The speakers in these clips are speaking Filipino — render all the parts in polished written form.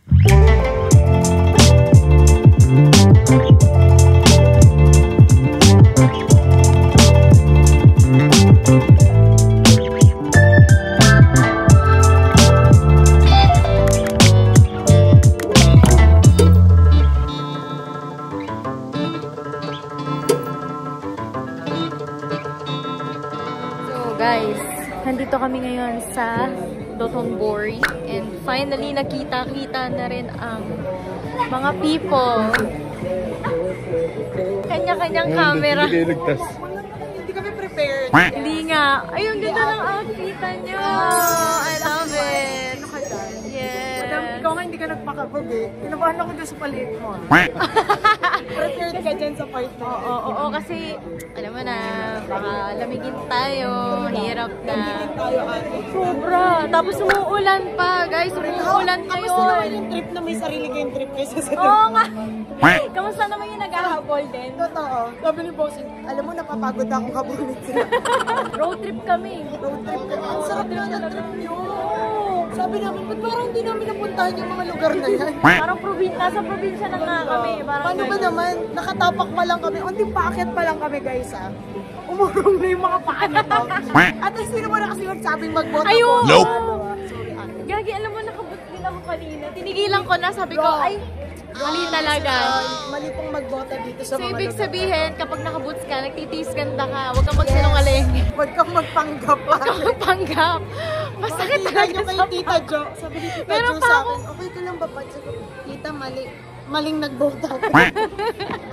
Guys, nandito kami ngayon sa Dotonbori and finally nakita-kita na rin ang mga people. Kanya-kanyang camera. Hindi kami prepared. Hindi nga. Ay, ang ganda ng outfitan nyo. I love it. Yes. Madam, ikaw nga hindi ka nagpakabog eh. Kinabahan ako dyan sa palit mo. Prepared ka dyan sa part mo. Oo, kasi alam mo na, baka lamigin tayo. Hirap na. Lamigin tayo ate. Sobra. Tapos umuulan pa. Guys, umuulan Kamusta ngayon. naman yung trip na may sarili kayong trip kaysa sa Oo nga. Kamusta naman yung naghahabol din? Totoo. Sabi ni Bossing, alam mo napapagod na akong habulin sila. Road trip kami. Road trip kami. Ang sarap na ng trip nyo. Sabi namin, ba't parang hindi namin napuntahan yung mga lugar na yan? Parang nasa probinsya na nga kami. Paano ba naman? Nakatapak pa lang kami. Hindi paakit pa lang kami guys ah. Umurong na yung mga paa nito. At least hindi naman na kasi magsabing magboto. Ayun! Nope! Gagi, alam mo, nakabot din ako kanina. Tinigilan ko na, sabi ko, ay, mali talaga. Mali pong magboto dito sa So, mga ibig lugar. sabihin, kapag nakaboots ka, nagtitiis ganda ka, huwag kang magsinungaling. Huwag kang magpanggap pa. Huwag kang magpanggap. Masakit talaga kay sa Tita Jo. Sabi ni Tita Meron Jo pa sa ako. akin, okay ka lang ba? Sabi ko, Tita, maling nagboto ako.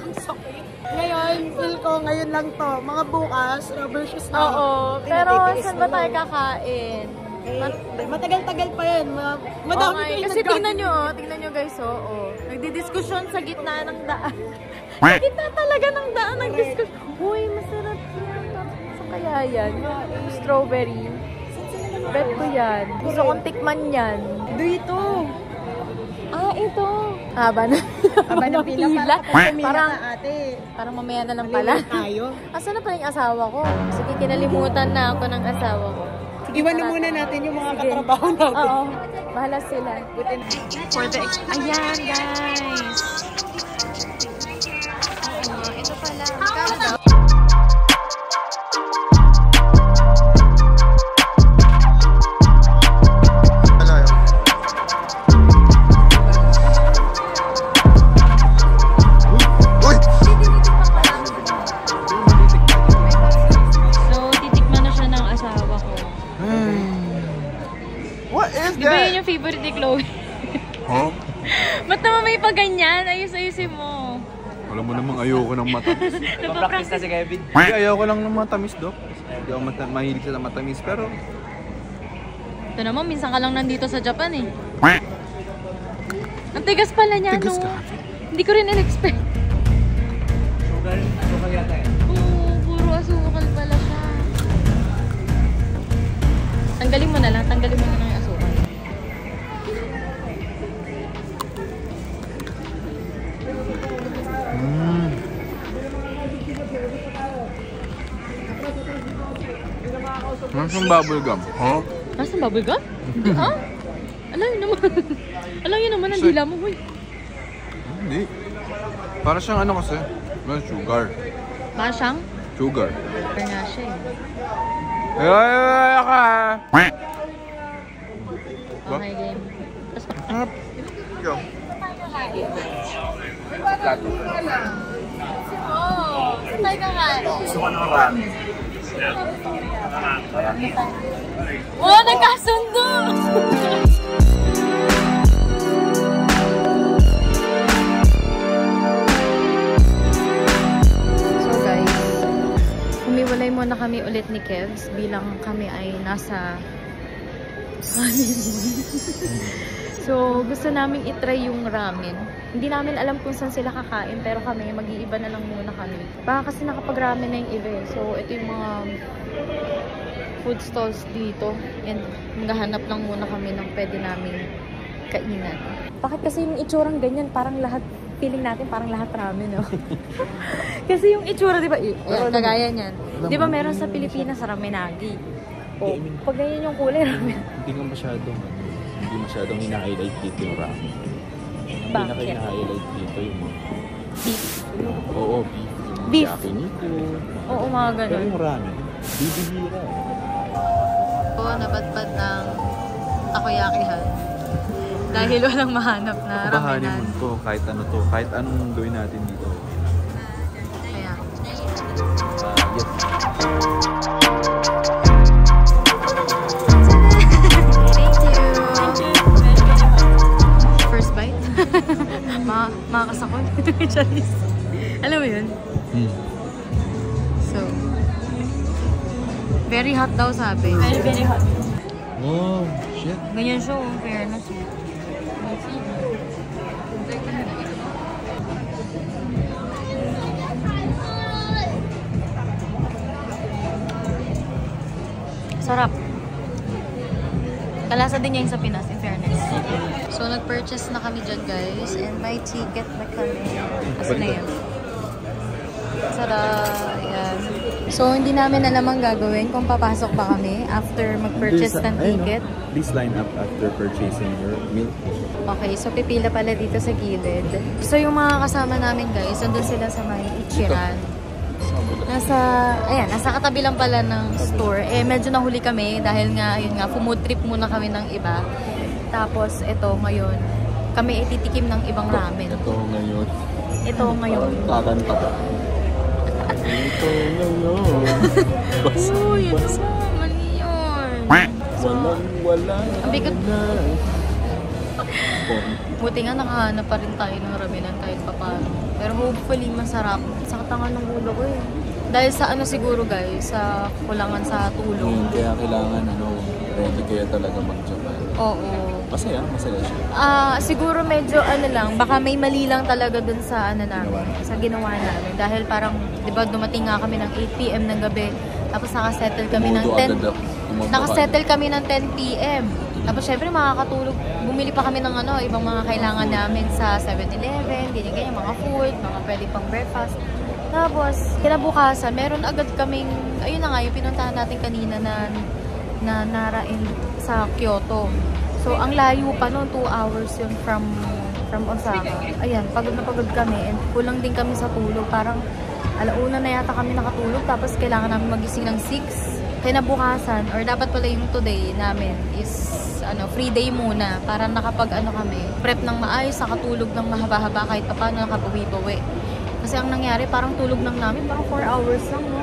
Ang sakit. Ngayon, feel ko, ngayon lang to. Mga bukas, rubber shoes na. Oo, pero Tinititiis saan ba mo tayo na. kakain? Matagal-tagal pa yan. Madami pa yung Kasi tingnan nyo guys, nagdidiskusyon sa gitna ng daan. Sa gitna talaga ng daan, nagdiskusyon. Uy, masarap yan. Sa kaya yan. Strawberry. Bet ko yan. Gusto kong tikman yan. Dito. Ah, ito. Haba na. Aba ng pila. Parang mamaya na lang pala. Tayo. Asan na pala yung asawa ko? Sige, kinalimutan na ako ng asawa ko. Iwan na muna natin yung mga katrabaho natin. Oo. Bahala sila. Ayan, guys. Ito pala. Magkano? Yung favorite ni Chloe. Huh? Ba't naman may paganyan? Ayos-ayusin mo. Alam mo namang ayoko ng matamis. Nagpa-practice na si Kevin. Hindi, ayoko lang ng matamis, Dok. Hindi ako mahilig sa matamis, pero... Ito naman, minsan ka lang nandito sa Japan eh. Ang tigas pala niya, Tigas no? ka? Hindi ko rin in-expect. Sugar yata eh. Oo, puro asukal pala siya. Tanggalin mo na lang ng asukal. Nasaan bubble gum? Huh? Nasaan bubble gum? Hindi ah? Alam yun naman. Alam yun naman, ang dila mo, boy. Hindi. Para siyang ano kasi? Sugar. Para siyang? Sugar. Sugar nga siya eh. Ay, ka! Okay, game. Sarap. Go. Oh, saan tayo kakain? Gusto ko ng ramen. Oh, nagkasundo! So guys, humiwalay muna kami ulit ni Kevs bilang kami ay nasa So, gusto namin itry yung ramen. Hindi namin alam kung saan sila kakain, pero kami, mag-iiba na lang muna kami. Baka kasi nakapag-ramen na yung iba eh. So, ito yung mga food stalls dito. And maghahanap lang muna kami ng pwede namin kainan. Bakit kasi yung itsurang ganyan, parang lahat, feeling natin parang lahat ramen, no? Kasi yung itsura, di ba? Ayan, kagaya niyan. Di ba meron sa Pilipinas ramenagi? O, pag ganyan yung kulay ramen. Hindi masyadong hina-highlight dito yung ramen. Bakit? Pinaka-highlight dito yung mga Beef. oo, beef. Yung Beef. yakiniku. Oo, mga Pero ganun. yung ramen, bibihira. Oo, napadpad ng takoyakihan. Dahil walang mahanap na Kabahanin ramenan. mo to, kahit ano to, kahit anong gawin natin dito. Kaya. Yes. Thank you. First bite? Makakasakot. Charis. Alam mo yun? So, very hot daw sabi. Very hot. Oh, shit. Ganyan siya, fairness. Sarap. Kalasa din niya yung sa Pinas, in fairness. So, nag-purchase na kami dyan, guys. And may ticket na kami. Kasi na yan. Sarap. Ayan. So, hindi namin alam ang gagawin kung papasok ba kami after mag-purchase ng ticket. Please line up after purchasing your meal. Okay, so pipila pala dito sa gilid. So, yung mga kasama namin, guys, nandun sila sa may Ichiran. Nasa katabi lang pala ng store. Eh, medyo nahuli kami dahil nga, yun nga, food trip muna kami ng iba. Tapos, ito ngayon, kami ititikim ng ibang ramen. Ito ngayon. Ito ngayon. Kakanta ka. Ito ngayon. Uy, ito mali yun. Wala. Ang bigat. Buti nga nakahanap pa rin tayo ng ramenan kahit pa paano. Pero hopefully masarap. Sakit nga ng ulo ko eh. Dahil sa ano siguro guys, sa kulangan sa tulog. Kaya kailangan ready kaya talaga mag-Japan. Oo. Masaya siya. Siguro medyo lang, baka may mali lang talaga dun sa namin, sa ginawa namin. Dahil parang, di ba, dumating nga kami ng 8 PM ng gabi. Tapos nakasettle kami ng 10 PM. Tapos syempre makakatulog, bumili pa kami ng ibang mga kailangan namin sa 7-Eleven, ganyan, mga food, mga pwede pang breakfast. Tapos, kinabukasan, meron agad kaming, ayun na nga, yung pinuntahan natin kanina na Narain sa Kyoto. So, ang layo pa noon, 2 hours yun from Osaka. Ayan, pagod na pagod kami and kulang din kami sa tulog. Parang alauna na yata kami nakatulog tapos kailangan namin magising ng 6. Kinabukasan, or dapat pala yung today namin is free day muna para kami prep ng maayos, nakatulog ng mahaba-haba kahit pa paano nakabawi-bawi. Kasi ang nangyari, parang tulog lang namin, parang 4 hours lang, no?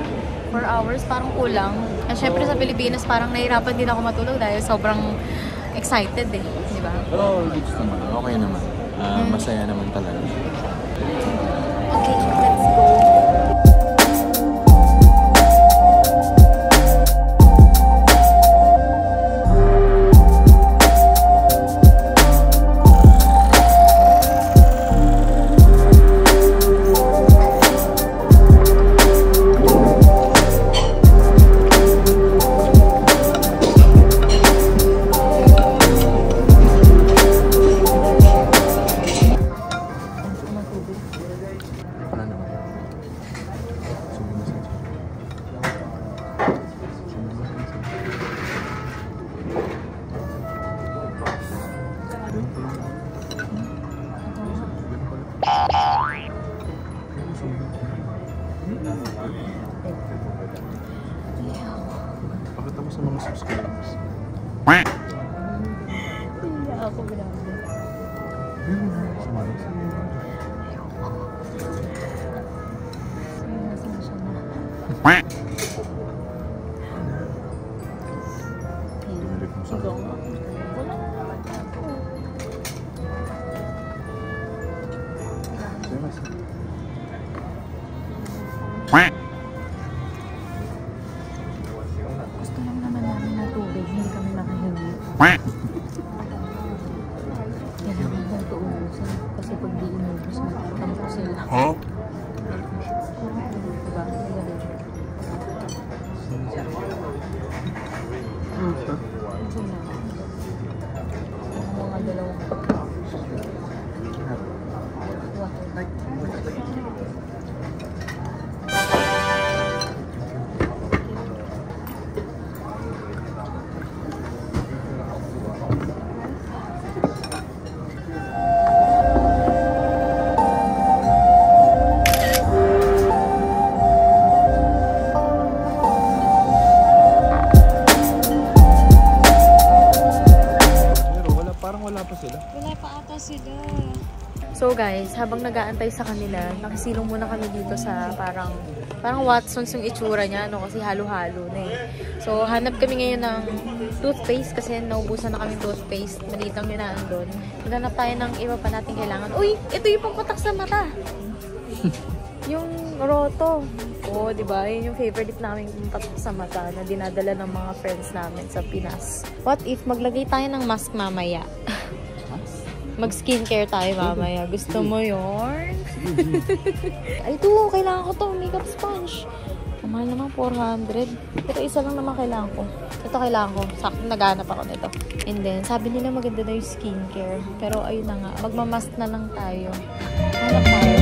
4 hours, parang kulang. At syempre sa Pilipinas, parang nahirapan din ako matulog dahil sobrang excited eh, di ba? Pero goods naman, okay naman. Masaya naman talaga. Okay, let's go. Pakita mo sa mga subscribers. Ako grabe. Gusto lang naman namin na tubig, hindi kami makahingi. Kailangan daw ito ubusan. Kasi pag di inubos, magtampo sila. Huh? Diba? Mga dalawang Wala pa ata sila. So guys, habang nag-aantay sa kanila, nakisilong muna kami dito sa parang Watson's yung itsura niya, no? Kasi halo-halo na eh. So, hanap kami ngayon ng toothpaste kasi naubusan na kami toothpaste. Maliit lang yun na andun. Maghanap tayo ng iba pa natin kailangan. Uy! Ito yung pangkotak sa mata! Yung roto. Oo, diba? Yun yung favorite namin pangkotak sa mata na dinadala ng mga friends namin sa Pinas. What if maglagay tayo ng mask mamaya? Mag-skincare tayo mamaya. Gusto mo yun? Ay, ito. Kailangan ko to. Makeup sponge. Mahal naman, 400. Pero isa lang naman kailangan ko. Ito kailangan ko. Sakto naghanap ako nito. And then, sabi nila maganda na yung skincare. Pero ayun na nga. Magmamask na lang tayo. Hanap tayo.